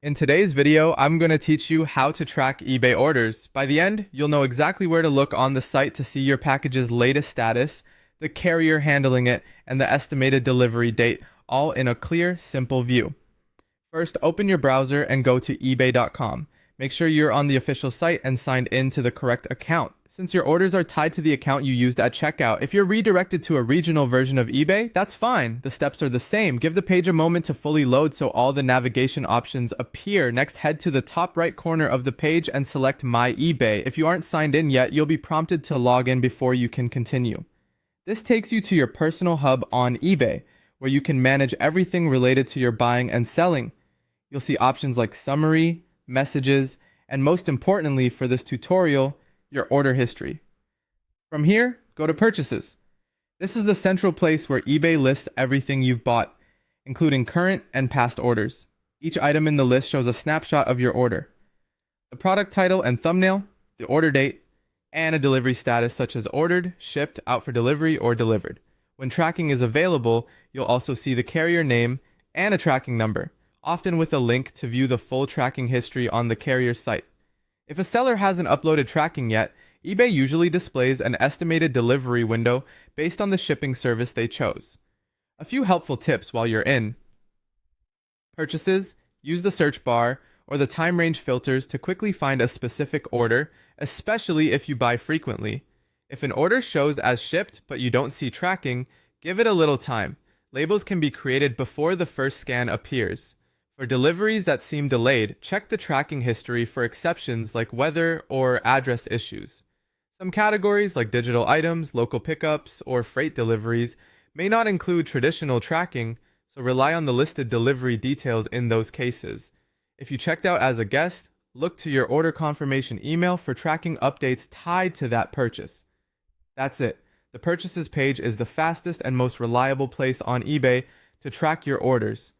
In today's video, I'm going to teach you how to track eBay orders. By the end, you'll know exactly where to look on the site to see your package's latest status, the carrier handling it, and the estimated delivery date, all in a clear, simple view. First, open your browser and go to ebay.com. Make sure you're on the official site and signed in to the correct account. Since your orders are tied to the account you used at checkout, if you're redirected to a regional version of eBay, that's fine. The steps are the same. Give the page a moment to fully load so all the navigation options appear. Next, head to the top right corner of the page and select My eBay. If you aren't signed in yet, you'll be prompted to log in before you can continue. This takes you to your personal hub on eBay, where you can manage everything related to your buying and selling. You'll see options like summary, messages, and most importantly for this tutorial, your order history. From here, go to purchases. This is the central place where eBay lists everything you've bought, including current and past orders. Each item in the list shows a snapshot of your order, the product title and thumbnail, the order date, and a delivery status such as ordered, shipped, out for delivery, or delivered. When tracking is available, you'll also see the carrier name and a tracking number, often with a link to view the full tracking history on the carrier's site. If a seller hasn't uploaded tracking yet, eBay usually displays an estimated delivery window based on the shipping service they chose. A few helpful tips while you're in. Purchases, use the search bar or the time range filters to quickly find a specific order, especially if you buy frequently. If an order shows as shipped but you don't see tracking, give it a little time. Labels can be created before the first scan appears. For deliveries that seem delayed, check the tracking history for exceptions like weather or address issues. Some categories like digital items, local pickups, or freight deliveries may not include traditional tracking, so rely on the listed delivery details in those cases. If you checked out as a guest, look to your order confirmation email for tracking updates tied to that purchase. That's it. The purchases page is the fastest and most reliable place on eBay to track your orders.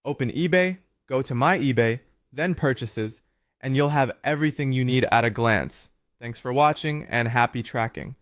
Open eBay, go to My eBay, then Purchases, and you'll have everything you need at a glance. Thanks for watching and happy tracking.